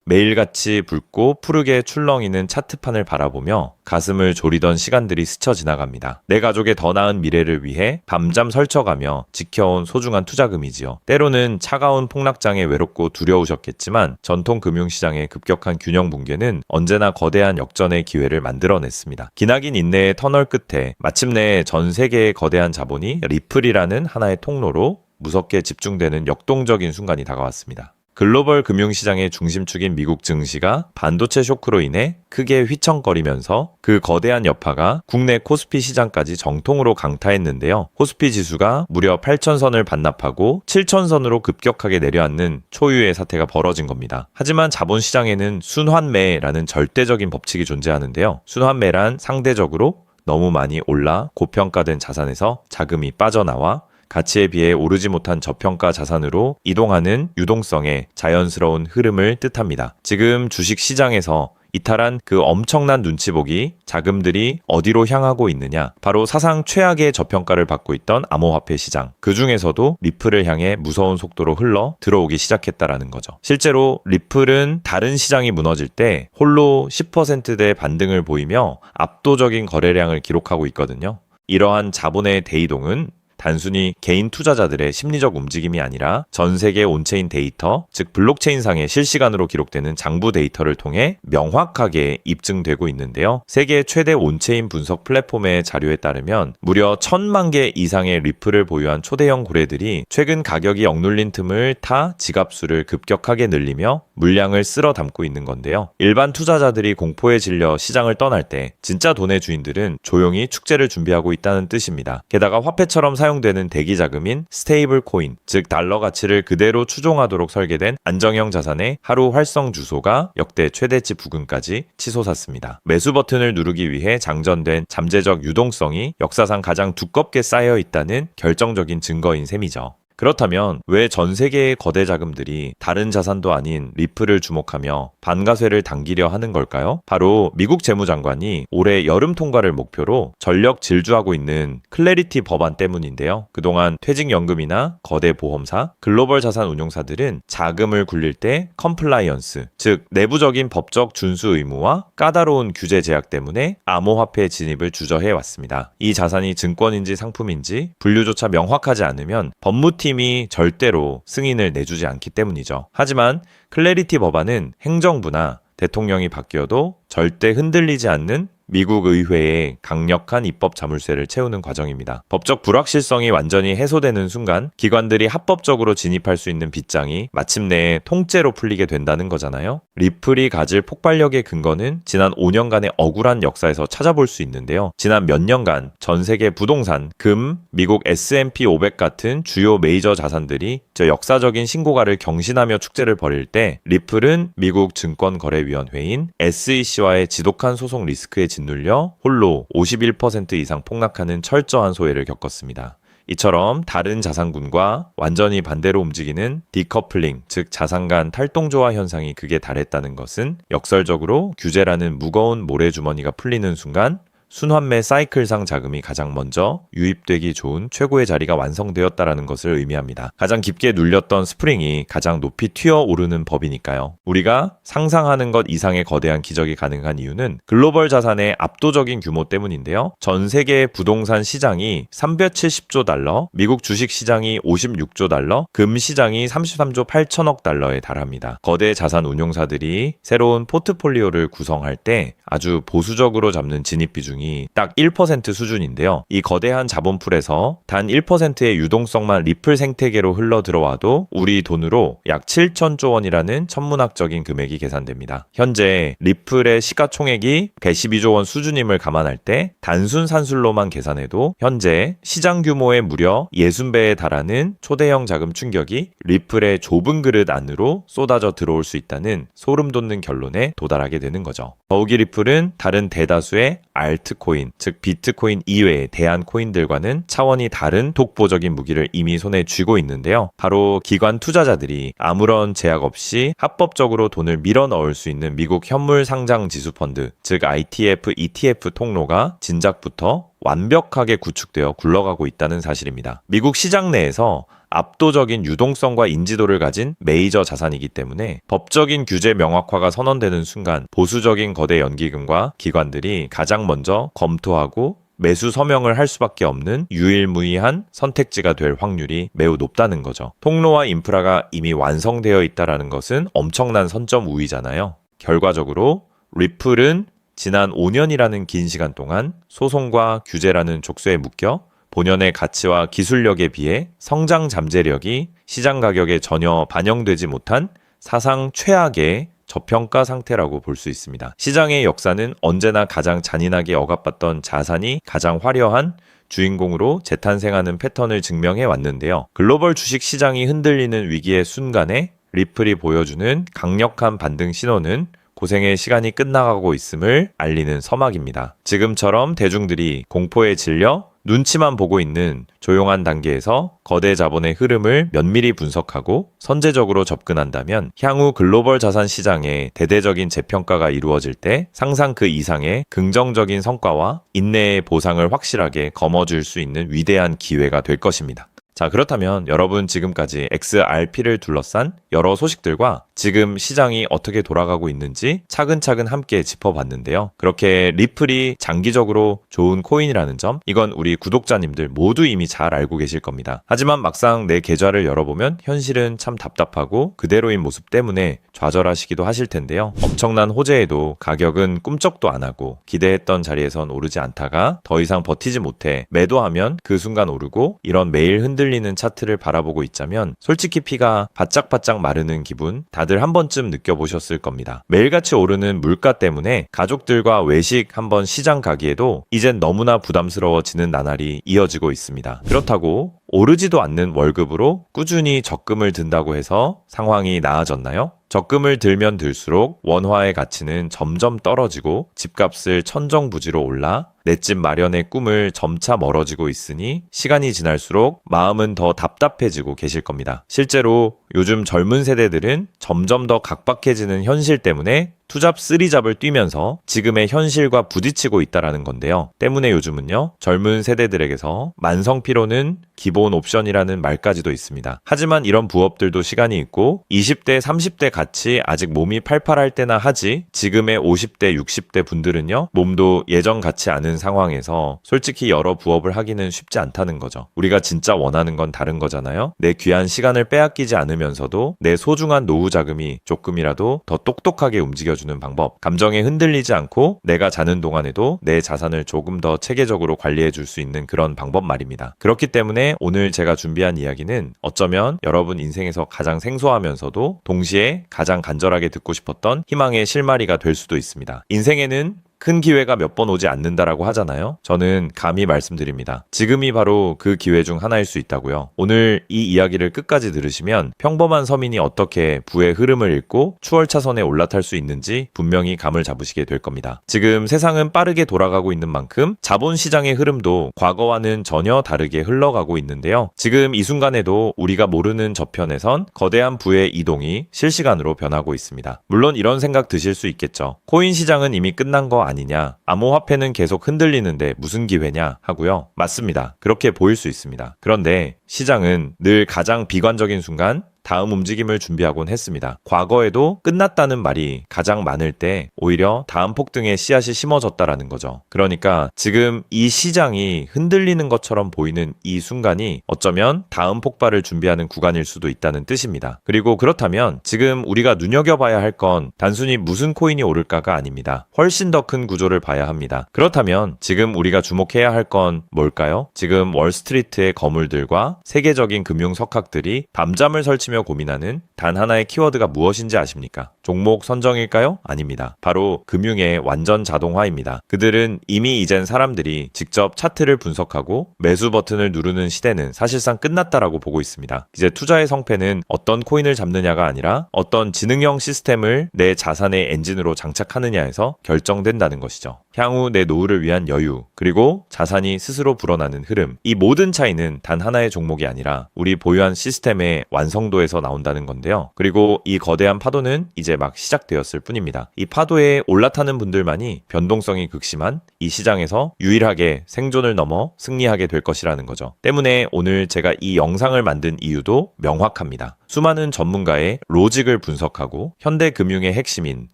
매일같이 붉고 푸르게 출렁이는 차트판을 바라보며 가슴을 졸이던 시간들이 스쳐 지나갑니다. 내 가족의 더 나은 미래를 위해 밤잠 설쳐가며 지켜온 소중한 투자금이지요. 때로는 차가운 폭락장에 외롭고 두려우셨겠지만 전통 금융시장의 급격한 균형 붕괴는 언제나 거대한 역전의 기회를 만들어냈습니다. 기나긴 인내의 터널 끝에 마침내 전 세계의 거대한 자본이 리플이라는 하나의 통로로 무섭게 집중되는 역동적인 순간이 다가왔습니다. 글로벌 금융시장의 중심축인 미국 증시가 반도체 쇼크로 인해 크게 휘청거리면서 그 거대한 여파가 국내 코스피 시장까지 정통으로 강타했는데요. 코스피 지수가 무려 8,000선을 반납하고 7,000선으로 급격하게 내려앉는 초유의 사태가 벌어진 겁니다. 하지만 자본시장에는 순환매라는 절대적인 법칙이 존재하는데요. 순환매란 상대적으로 너무 많이 올라 고평가된 자산에서 자금이 빠져나와 가치에 비해 오르지 못한 저평가 자산으로 이동하는 유동성의 자연스러운 흐름을 뜻합니다. 지금 주식시장에서 이탈한 그 엄청난 눈치보기, 자금들이 어디로 향하고 있느냐? 바로 사상 최악의 저평가를 받고 있던 암호화폐 시장. 그 중에서도 리플을 향해 무서운 속도로 흘러 들어오기 시작했다라는 거죠. 실제로 리플은 다른 시장이 무너질 때 홀로 10%대 반등을 보이며 압도적인 거래량을 기록하고 있거든요. 이러한 자본의 대이동은 단순히 개인 투자자들의 심리적 움직임이 아니라 전 세계 온체인 데이터, 즉 블록체인상의 실시간으로 기록되는 장부 데이터를 통해 명확하게 입증되고 있는데요. 세계 최대 온체인 분석 플랫폼의 자료에 따르면 무려 1,000만 개 이상의 리플을 보유한 초대형 고래들이 최근 가격이 억눌린 틈을 타 지갑수를 급격하게 늘리며 물량을 쓸어 담고 있는 건데요. 일반 투자자들이 공포에 질려 시장을 떠날 때 진짜 돈의 주인들은 조용히 축제를 준비하고 있다는 뜻입니다. 게다가 화폐처럼 사용되는 대기 자금인 스테이블 코인, 즉 달러 가치를 그대로 추종하도록 설계된 안정형 자산의 하루 활성 주소가 역대 최대치 부근까지 치솟았습니다. 매수 버튼을 누르기 위해 장전된 잠재적 유동성이 역사상 가장 두껍게 쌓여 있다는 결정적인 증거인 셈이죠. 그렇다면 왜 전 세계의 거대 자금들이 다른 자산도 아닌 리플을 주목하며 반가쇠를 당기려 하는 걸까요? 바로 미국 재무장관이 올해 여름 통과를 목표로 전력 질주하고 있는 클래리티 법안 때문인데요. 그동안 퇴직연금이나 거대 보험사, 글로벌 자산 운용사들은 자금을 굴릴 때 컴플라이언스, 즉 내부적인 법적 준수 의무와 까다로운 규제 제약 때문에 암호화폐 진입을 주저해 왔습니다. 이 자산이 증권인지 상품인지 분류조차 명확하지 않으면 법무팀이 절대로 승인을 내주지 않기 때문이죠. 하지만 클래리티 법안은 행정부나 대통령이 바뀌어도 절대 흔들리지 않는 미국 의회의 강력한 입법 자물쇠를 채우는 과정입니다. 법적 불확실성이 완전히 해소되는 순간 기관들이 합법적으로 진입할 수 있는 빗장이 마침내 통째로 풀리게 된다는 거잖아요. 리플이 가질 폭발력의 근거는 지난 5년간의 억울한 역사에서 찾아볼 수 있는데요. 지난 몇 년간 전 세계 부동산, 금, 미국 S&P 500 같은 주요 메이저 자산들이 역사적인 신고가를 경신하며 축제를 벌일 때 리플은 미국 증권거래위원회인 SEC와의 지독한 소송 리스크에 짓눌려 홀로 51% 이상 폭락하는 철저한 소외를 겪었습니다. 이처럼 다른 자산군과 완전히 반대로 움직이는 디커플링, 즉 자산 간 탈동조화 현상이 극에 달했다는 것은 역설적으로 규제라는 무거운 모래주머니가 풀리는 순간 순환매 사이클상 자금이 가장 먼저 유입되기 좋은 최고의 자리가 완성되었다라는 것을 의미합니다. 가장 깊게 눌렸던 스프링이 가장 높이 튀어오르는 법이니까요. 우리가 상상하는 것 이상의 거대한 기적이 가능한 이유는 글로벌 자산의 압도적인 규모 때문인데요. 전 세계 부동산 시장이 370조 달러, 미국 주식 시장이 56조 달러, 금 시장이 33조 8천억 달러에 달합니다. 거대 자산 운용사들이 새로운 포트폴리오를 구성할 때 아주 보수적으로 잡는 진입 비중이 딱 1% 수준인데요. 이 거대한 자본풀에서 단 1%의 유동성만 리플 생태계로 흘러 들어와도 우리 돈으로 약 7천조 원이라는 천문학적인 금액이 계산됩니다. 현재 리플의 시가총액이 112조 원 수준임을 감안할 때 단순 산술로만 계산해도 현재 시장 규모의 무려 60배에 달하는 초대형 자금 충격이 리플의 좁은 그릇 안으로 쏟아져 들어올 수 있다는 소름 돋는 결론에 도달하게 되는 거죠. 더욱이 리플은 다른 대다수의 알트코인, 즉 비트코인 이외의 대안 코인들과는 차원이 다른 독보적인 무기를 이미 손에 쥐고 있는데요. 바로 기관 투자자들이 아무런 제약 없이 합법적으로 돈을 밀어 넣을 수 있는 미국 현물 상장 지수 펀드, 즉 ITF, ETF 통로가 진작부터 완벽하게 구축되어 굴러가고 있다는 사실입니다. 미국 시장 내에서 압도적인 유동성과 인지도를 가진 메이저 자산이기 때문에 법적인 규제 명확화가 선언되는 순간 보수적인 거대 연기금과 기관들이 가장 먼저 검토하고 매수 서명을 할 수밖에 없는 유일무이한 선택지가 될 확률이 매우 높다는 거죠. 통로와 인프라가 이미 완성되어 있다는 것은 엄청난 선점 우위잖아요. 결과적으로 리플은 지난 5년이라는 긴 시간 동안 소송과 규제라는 족쇄에 묶여 본연의 가치와 기술력에 비해 성장 잠재력이 시장 가격에 전혀 반영되지 못한 사상 최악의 저평가 상태라고 볼 수 있습니다. 시장의 역사는 언제나 가장 잔인하게 억압받던 자산이 가장 화려한 주인공으로 재탄생하는 패턴을 증명해 왔는데요. 글로벌 주식 시장이 흔들리는 위기의 순간에 리플이 보여주는 강력한 반등 신호는 고생의 시간이 끝나가고 있음을 알리는 서막입니다. 지금처럼 대중들이 공포에 질려 눈치만 보고 있는 조용한 단계에서 거대 자본의 흐름을 면밀히 분석하고 선제적으로 접근한다면 향후 글로벌 자산 시장의 대대적인 재평가가 이루어질 때 상상 그 이상의 긍정적인 성과와 인내의 보상을 확실하게 거머쥘 수 있는 위대한 기회가 될 것입니다. 자, 그렇다면 여러분 지금까지 XRP를 둘러싼 여러 소식들과 지금 시장이 어떻게 돌아가고 있는지 차근차근 함께 짚어봤는데요. 그렇게 리플이 장기적으로 좋은 코인이라는 점, 이건 우리 구독자님들 모두 이미 잘 알고 계실 겁니다. 하지만 막상 내 계좌를 열어보면 현실은 참 답답하고 그대로인 모습 때문에 좌절하시기도 하실 텐데요. 엄청난 호재에도 가격은 꿈쩍도 안 하고 기대했던 자리에선 오르지 않다가 더 이상 버티지 못해 매도하면 그 순간 오르고, 이런 매일 흔들리는 차트를 바라보고 있자면 솔직히 피가 바짝바짝 마르는 기분 다들 한 번쯤 느껴보셨을 겁니다. 매일같이 오르는 물가 때문에 가족들과 외식 한번 시장 가기에도 이젠 너무나 부담스러워지는 나날이 이어지고 있습니다. 그렇다고 오르지도 않는 월급으로 꾸준히 적금을 든다고 해서 상황이 나아졌나요? 적금을 들면 들수록 원화의 가치는 점점 떨어지고 집값을 천정부지로 올라 내 집 마련의 꿈을 점차 멀어지고 있으니 시간이 지날수록 마음은 더 답답해지고 계실 겁니다. 실제로 요즘 젊은 세대들은 점점 더 각박해지는 현실 때문에 투잡 쓰리잡을 뛰면서 지금의 현실과 부딪히고 있다라는 건데요. 때문에 요즘은요, 젊은 세대들에게서 만성 피로는 기본 옵션이라는 말까지도 있습니다. 하지만 이런 부업들도 시간이 있고 20대, 30대 같이 아직 몸이 팔팔할 때나 하지, 지금의 50대, 60대 분들은요, 몸도 예전 같지 않은 상황에서 솔직히 여러 부업을 하기는 쉽지 않다는 거죠. 우리가 진짜 원하는 건 다른 거잖아요. 내 귀한 시간을 빼앗기지 않으면서도 내 소중한 노후 자금이 조금이라도 더 똑똑하게 움직여주는 방법, 감정에 흔들리지 않고 내가 자는 동안에도 내 자산을 조금 더 체계적으로 관리해 줄 수 있는 그런 방법 말입니다. 그렇기 때문에 오늘 제가 준비한 이야기는 어쩌면 여러분 인생에서 가장 생소하면서도 동시에 가장 간절하게 듣고 싶었던 희망의 실마리가 될 수도 있습니다. 인생에는 큰 기회가 몇 번 오지 않는다라고 하잖아요. 저는 감히 말씀드립니다. 지금이 바로 그 기회 중 하나일 수 있다고요. 오늘 이 이야기를 끝까지 들으시면 평범한 서민이 어떻게 부의 흐름을 읽고 추월차선에 올라탈 수 있는지 분명히 감을 잡으시게 될 겁니다. 지금 세상은 빠르게 돌아가고 있는 만큼 자본시장의 흐름도 과거와는 전혀 다르게 흘러가고 있는데요. 지금 이 순간에도 우리가 모르는 저편에선 거대한 부의 이동이 실시간으로 변하고 있습니다. 물론 이런 생각 드실 수 있겠죠. 코인 시장은 이미 끝난 거 아니냐, 암호화폐는 계속 흔들리는데 무슨 기회냐 하고요. 맞습니다. 그렇게 보일 수 있습니다. 그런데 시장은 늘 가장 비관적인 순간 다음 움직임을 준비하곤 했습니다. 과거에도 끝났다는 말이 가장 많을 때 오히려 다음 폭등의 씨앗이 심어졌다라는 거죠. 그러니까 지금 이 시장이 흔들리는 것처럼 보이는 이 순간이 어쩌면 다음 폭발을 준비하는 구간일 수도 있다는 뜻입니다. 그리고 그렇다면 지금 우리가 눈여겨봐야 할 건 단순히 무슨 코인이 오를까가 아닙니다. 훨씬 더 큰 구조를 봐야 합니다. 그렇다면 지금 우리가 주목해야 할 건 뭘까요? 지금 월스트리트의 거물들과 세계적인 금융 석학들이 밤잠을 설치며 고민하는 단 하나의 키워드가 무엇인지 아십니까? 종목 선정일까요? 아닙니다. 바로 금융의 완전 자동화입니다. 그들은 이미 이젠 사람들이 직접 차트를 분석하고 매수 버튼을 누르는 시대는 사실상 끝났다라고 보고 있습니다. 이제 투자의 성패는 어떤 코인을 잡느냐가 아니라 어떤 지능형 시스템을 내 자산의 엔진으로 장착하느냐에서 결정된다는 것이죠. 향후 내 노후를 위한 여유, 그리고 자산이 스스로 불어나는 흐름. 이 모든 차이는 단 하나의 종목이 아니라 우리 보유한 시스템의 완성도에서 나온다는 건데요. 그리고 이 거대한 파도는 이제 막 시작되었을 뿐입니다. 이 파도에 올라타는 분들만이 변동성이 극심한 이 시장에서 유일하게 생존을 넘어 승리하게 될 것이라는 거죠. 때문에 오늘 제가 이 영상을 만든 이유도 명확합니다. 수많은 전문가의 로직을 분석하고 현대 금융의 핵심인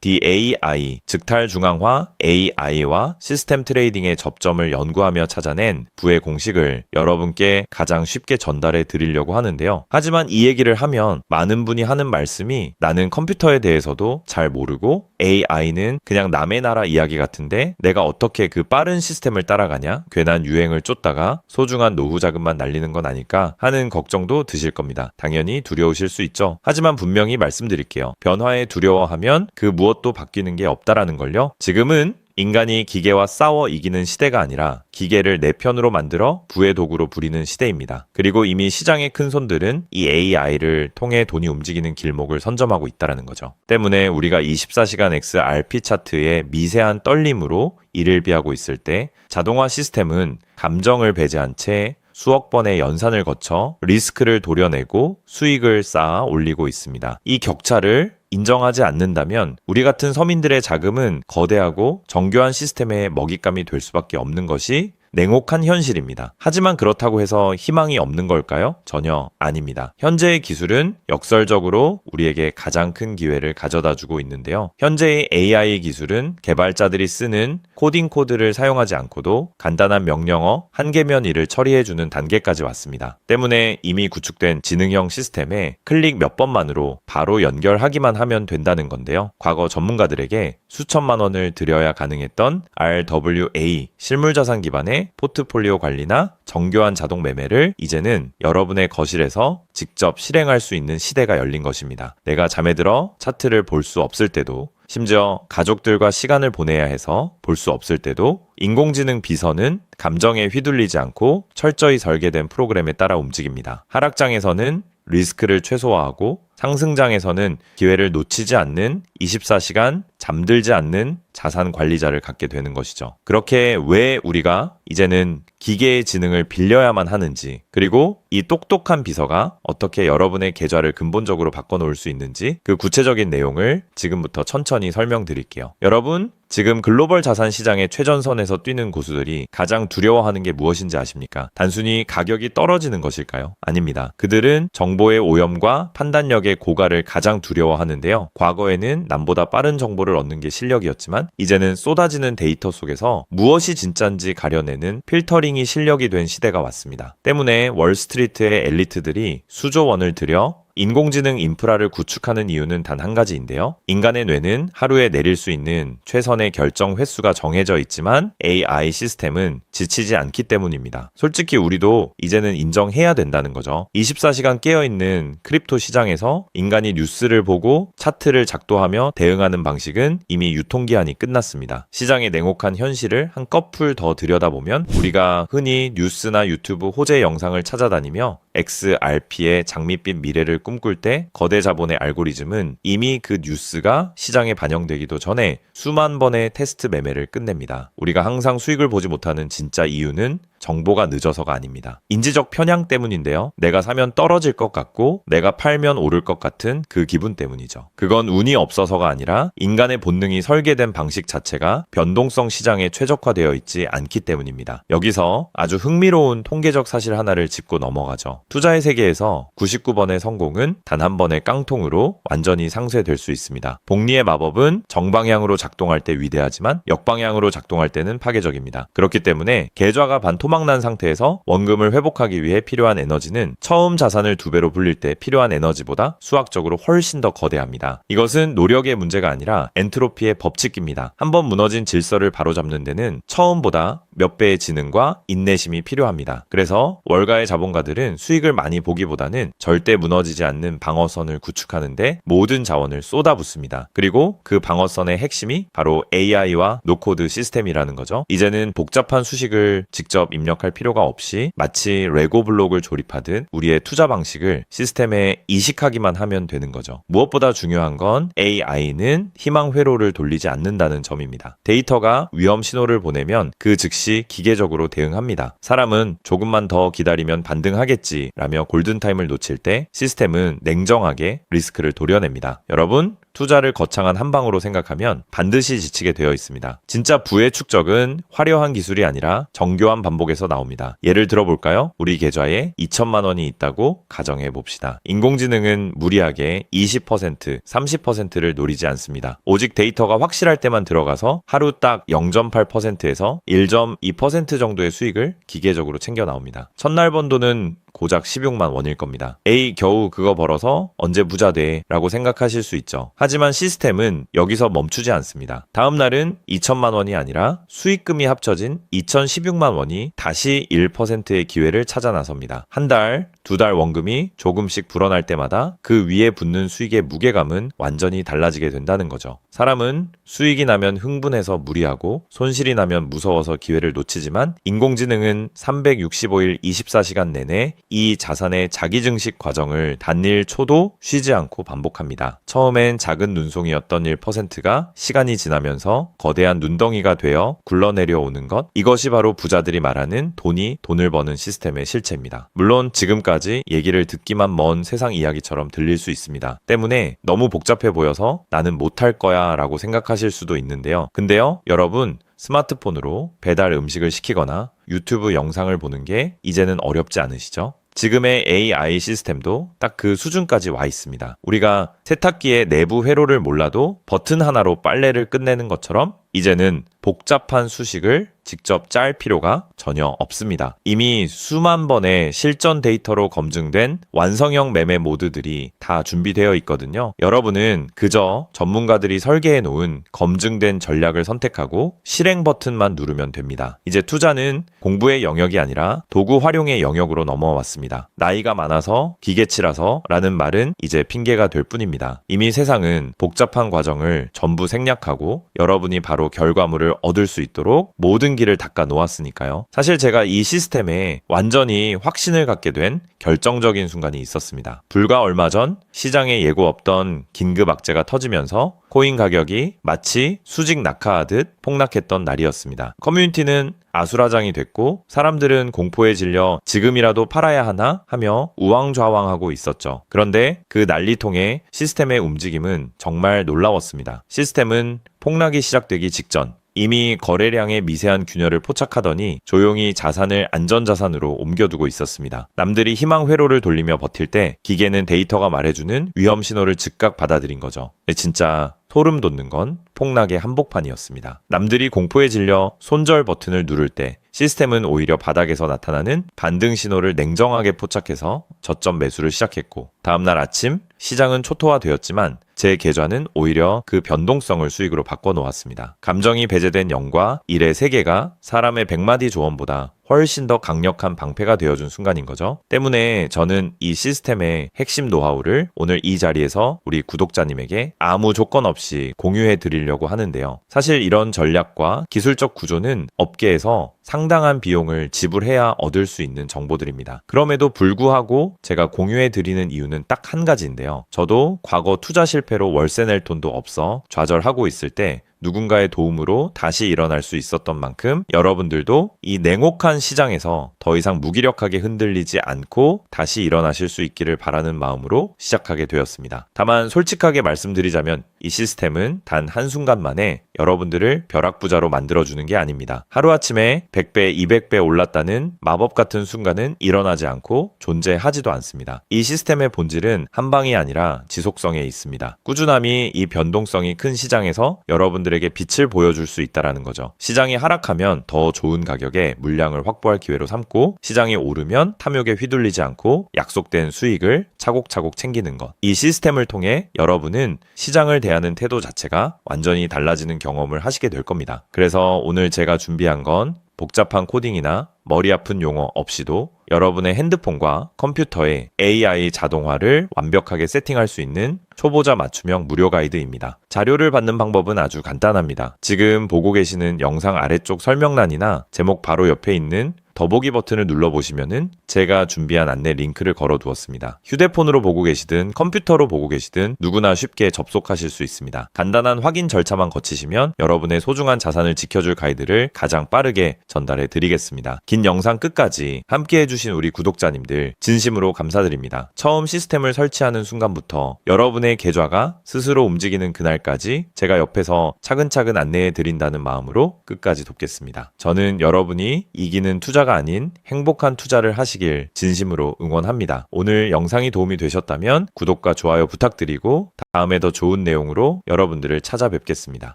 DAI, 즉탈중앙화 AI와 시스템 트레이딩의 접점을 연구하며 찾아낸 부의 공식을 여러분께 가장 쉽게 전달해 드리려고 하는데요. 하지만 이 얘기를 하면 많은 분이 하는 말씀이 나는 컴퓨터에 대해서도 잘 모르고 AI는 그냥 남의 나라 이야기 같은데 내가 어떻게 그 빠른 시스템을 따라가냐? 괜한 유행을 쫓다가 소중한 노후 자금만 날리는 건 아닐까 하는 걱정도 드실 겁니다. 당연히 두려우실 수 있죠. 하지만 분명히 말씀드릴게요. 변화에 두려워하면 그 무엇도 바뀌는 게 없다라는 걸요. 지금은 인간이 기계와 싸워 이기는 시대가 아니라 기계를 내 편으로 만들어 부의 도구로 부리는 시대입니다. 그리고 이미 시장의 큰 손들은 이 AI를 통해 돈이 움직이는 길목을 선점하고 있다는 거죠. 때문에 우리가 24시간 XRP 차트의 미세한 떨림으로 이를 비하고 있을 때 자동화 시스템은 감정을 배제한 채 수억 번의 연산을 거쳐 리스크를 도려내고 수익을 쌓아 올리고 있습니다. 이 격차를 인정하지 않는다면 우리 같은 서민들의 자금은 거대하고 정교한 시스템의 먹잇감이 될 수밖에 없는 것이 냉혹한 현실입니다. 하지만 그렇다고 해서 희망이 없는 걸까요? 전혀 아닙니다. 현재의 기술은 역설적으로 우리에게 가장 큰 기회를 가져다주고 있는데요. 현재의 AI 기술은 개발자들이 쓰는 코딩 코드를 사용하지 않고도 간단한 명령어 한 개면 일을 처리해주는 단계까지 왔습니다. 때문에 이미 구축된 지능형 시스템에 클릭 몇 번만으로 바로 연결하기만 하면 된다는 건데요. 과거 전문가들에게 수천만 원을 들여야 가능했던 RWA 실물자산 기반의 포트폴리오 관리나 정교한 자동 매매를 이제는 여러분의 거실에서 직접 실행할 수 있는 시대가 열린 것입니다. 내가 잠에 들어 차트를 볼 수 없을 때도, 심지어 가족들과 시간을 보내야 해서 볼 수 없을 때도 인공지능 비서는 감정에 휘둘리지 않고 철저히 설계된 프로그램에 따라 움직입니다. 하락장에서는 리스크를 최소화하고 상승장에서는 기회를 놓치지 않는 24시간 잠들지 않는 자산 관리자를 갖게 되는 것이죠. 그렇게 왜 우리가 이제는 기계의 지능을 빌려야만 하는지, 그리고 이 똑똑한 비서가 어떻게 여러분의 계좌를 근본적으로 바꿔놓을 수 있는지 그 구체적인 내용을 지금부터 천천히 설명드릴게요. 여러분, 지금 글로벌 자산 시장의 최전선에서 뛰는 고수들이 가장 두려워하는 게 무엇인지 아십니까? 단순히 가격이 떨어지는 것일까요? 아닙니다. 그들은 정보의 오염과 판단력의 고갈을 가장 두려워하는데요. 과거에는 남보다 빠른 정보를 얻는 게 실력이었지만 이제는 쏟아지는 데이터 속에서 무엇이 진짜인지 가려내는 필터링이 실력이 된 시대가 왔습니다. 때문에 월스트리트의 엘리트들이 수조 원을 들여 인공지능 인프라를 구축하는 이유는 단 한 가지인데요. 인간의 뇌는 하루에 내릴 수 있는 최선의 결정 횟수가 정해져 있지만 AI 시스템은 지치지 않기 때문입니다. 솔직히 우리도 이제는 인정해야 된다는 거죠. 24시간 깨어있는 크립토 시장에서 인간이 뉴스를 보고 차트를 작도하며 대응하는 방식은 이미 유통기한이 끝났습니다. 시장의 냉혹한 현실을 한꺼풀 더 들여다보면 우리가 흔히 뉴스나 유튜브 호재 영상을 찾아다니며 XRP의 장밋빛 미래를 꿈꿀 때 거대 자본의 알고리즘은 이미 그 뉴스가 시장에 반영되기도 전에 수만 번의 테스트 매매를 끝냅니다. 우리가 항상 수익을 보지 못하는 진짜 이유는 정보가 늦어서가 아닙니다. 인지적 편향 때문인데요. 내가 사면 떨어질 것 같고 내가 팔면 오를 것 같은 그 기분 때문이죠. 그건 운이 없어서가 아니라 인간의 본능이 설계된 방식 자체가 변동성 시장에 최적화되어 있지 않기 때문입니다. 여기서 아주 흥미로운 통계적 사실 하나를 짚고 넘어가죠. 투자의 세계에서 99번의 성공은 단 한 번의 깡통으로 완전히 상쇄될 수 있습니다. 복리의 마법은 정방향으로 작동할 때 위대하지만 역방향으로 작동할 때는 파괴적입니다. 그렇기 때문에 계좌가 반토막난 상태에서 원금을 회복하기 위해 필요한 에너지는 처음 자산을 2배로 불릴 때 필요한 에너지보다 수학적으로 훨씬 더 거대합니다. 이것은 노력의 문제가 아니라 엔트로피의 법칙입니다. 한번 무너진 질서를 바로잡는 데는 처음보다 몇 배의 지능과 인내심이 필요합니다. 그래서 월가의 자본가들은 수익 수익을 많이 보기보다는 절대 무너지지 않는 방어선을 구축하는데 모든 자원을 쏟아붓습니다. 그리고 그 방어선의 핵심이 바로 AI와 노코드 시스템이라는 거죠. 이제는 복잡한 수식을 직접 입력할 필요가 없이 마치 레고 블록을 조립하듯 우리의 투자 방식을 시스템에 이식하기만 하면 되는 거죠. 무엇보다 중요한 건 AI는 희망 회로를 돌리지 않는다는 점입니다. 데이터가 위험 신호를 보내면 그 즉시 기계적으로 대응합니다. 사람은 조금만 더 기다리면 반등하겠지 라며 골든타임을 놓칠 때 시스템은 냉정하게 리스크를 도려냅니다. 여러분, 투자를 거창한 한 방으로 생각하면 반드시 지치게 되어 있습니다. 진짜 부의 축적은 화려한 기술이 아니라 정교한 반복에서 나옵니다. 예를 들어볼까요? 우리 계좌에 2천만 원이 있다고 가정해 봅시다. 인공지능은 무리하게 20%, 30%를 노리지 않습니다. 오직 데이터가 확실할 때만 들어가서 하루 딱 0.8%에서 1.2% 정도의 수익을 기계적으로 챙겨 나옵니다. 첫날 번 돈은 고작 16만 원일 겁니다. 에이, 겨우 그거 벌어서 언제 부자 돼? 라고 생각하실 수 있죠. 하지만 시스템은 여기서 멈추지 않습니다. 다음 날은 2천만 원이 아니라 수익금이 합쳐진 2,016만 원이 다시 1%의 기회를 찾아 나섭니다. 한 달, 두 달 원금이 조금씩 불어날 때마다 그 위에 붙는 수익의 무게감은 완전히 달라지게 된다는 거죠. 사람은 수익이 나면 흥분해서 무리하고 손실이 나면 무서워서 기회를 놓치지만 인공지능은 365일 24시간 내내 이 자산의 자기증식 과정을 단일 초도 쉬지 않고 반복합니다. 처음엔 작은 눈송이였던 1%가 시간이 지나면서 거대한 눈덩이가 되어 굴러내려오는 것, 이것이 바로 부자들이 말하는 돈이 돈을 버는 시스템의 실체입니다. 물론 지금까지 얘기를 듣기만 먼 세상 이야기처럼 들릴 수 있습니다. 때문에 너무 복잡해 보여서 나는 못할 거야 라고 생각하실 수도 있는데요. 근데요, 여러분, 스마트폰으로 배달 음식을 시키거나 유튜브 영상을 보는 게 이제는 어렵지 않으시죠? 지금의 AI 시스템도 딱 그 수준까지 와 있습니다. 우리가 세탁기의 내부 회로를 몰라도 버튼 하나로 빨래를 끝내는 것처럼 이제는 복잡한 수식을 직접 짤 필요가 전혀 없습니다. 이미 수만 번의 실전 데이터로 검증된 완성형 매매 모드들이 다 준비되어 있거든요. 여러분은 그저 전문가들이 설계해 놓은 검증된 전략을 선택하고 실행 버튼만 누르면 됩니다. 이제 투자는 공부의 영역이 아니라 도구 활용의 영역으로 넘어왔습니다. 나이가 많아서 기계치라서 라는 말은 이제 핑계가 될 뿐입니다. 이미 세상은 복잡한 과정을 전부 생략하고 여러분이 바로 결과물을 얻을 수 있도록 모든 길을 닦아 놓았으니까요. 사실 제가 이 시스템에 완전히 확신을 갖게 된 결정적인 순간이 있었습니다. 불과 얼마 전 시장에 예고 없던 긴급 악재가 터지면서 코인 가격이 마치 수직 낙하하듯 폭락했던 날이었습니다. 커뮤니티는 아수라장이 됐고 사람들은 공포에 질려 지금이라도 팔아야 하나 하며 우왕좌왕하고 있었죠. 그런데 그 난리통의 시스템의 움직임은 정말 놀라웠습니다. 시스템은 폭락이 시작되기 직전 이미 거래량의 미세한 균열을 포착하더니 조용히 자산을 안전자산으로 옮겨두고 있었습니다. 남들이 희망 회로를 돌리며 버틸 때 기계는 데이터가 말해주는 위험 신호를 즉각 받아들인 거죠. 진짜 소름 돋는 건 폭락의 한복판이었습니다. 남들이 공포에 질려 손절 버튼을 누를 때 시스템은 오히려 바닥에서 나타나는 반등 신호를 냉정하게 포착해서 저점 매수를 시작했고 다음날 아침 시장은 초토화되었지만 제 계좌는 오히려 그 변동성을 수익으로 바꿔놓았습니다. 감정이 배제된 0과 1의 세계가 사람의 100마디 조언보다 훨씬 더 강력한 방패가 되어준 순간인 거죠. 때문에 저는 이 시스템의 핵심 노하우를 오늘 이 자리에서 우리 구독자님에게 아무 조건 없이 공유해 드리려고 하는데요. 사실 이런 전략과 기술적 구조는 업계에서 상당한 비용을 지불해야 얻을 수 있는 정보들입니다. 그럼에도 불구하고 제가 공유해 드리는 이유는 딱 한 가지인데요. 저도 과거 투자 실패로 월세 낼 돈도 없어 좌절하고 있을 때 누군가의 도움으로 다시 일어날 수 있었던 만큼 여러분들도 이 냉혹한 시장에서 더 이상 무기력하게 흔들리지 않고 다시 일어나실 수 있기를 바라는 마음으로 시작하게 되었습니다. 다만 솔직하게 말씀드리자면 이 시스템은 단 한순간 만에 여러분들을 벼락부자로 만들어주는 게 아닙니다. 하루아침에 100배, 200배 올랐다는 마법 같은 순간은 일어나지 않고 존재하지도 않습니다. 이 시스템의 본질은 한 방이 아니라 지속성에 있습니다. 꾸준함이 이 변동성이 큰 시장에서 여러분들에게 빛을 보여줄 수 있다는 거죠. 시장이 하락하면 더 좋은 가격에 물량을 확보할 기회로 삼고 시장이 오르면 탐욕에 휘둘리지 않고 약속된 수익을 차곡차곡 챙기는 것. 이 시스템을 통해 여러분은 시장을 대하는 태도 자체가 완전히 달라지는 경험을 하시게 될 겁니다. 그래서 오늘 제가 준비한 건 복잡한 코딩이나 머리 아픈 용어 없이도 여러분의 핸드폰과 컴퓨터에 AI 자동화를 완벽하게 세팅할 수 있는 초보자 맞춤형 무료 가이드입니다. 자료를 받는 방법은 아주 간단합니다. 지금 보고 계시는 영상 아래쪽 설명란이나 제목 바로 옆에 있는 더보기 버튼을 눌러보시면은 제가 준비한 안내 링크를 걸어 두었습니다. 휴대폰으로 보고 계시든 컴퓨터로 보고 계시든 누구나 쉽게 접속하실 수 있습니다. 간단한 확인 절차만 거치시면 여러분의 소중한 자산을 지켜줄 가이드를 가장 빠르게 전달해 드리겠습니다. 긴 영상 끝까지 함께 해주신 우리 구독자님들 진심으로 감사드립니다. 처음 시스템을 설치하는 순간부터 여러분의 계좌가 스스로 움직이는 그날까지 제가 옆에서 차근차근 안내해 드린다는 마음으로 끝까지 돕겠습니다. 저는 여러분이 이기는 투자가 아닌 행복한 투자를 하시길 진심으로 응원합니다. 오늘 영상이 도움이 되셨다면 구독과 좋아요 부탁드리고 다음에 더 좋은 내용으로 여러분들을 찾아뵙겠습니다.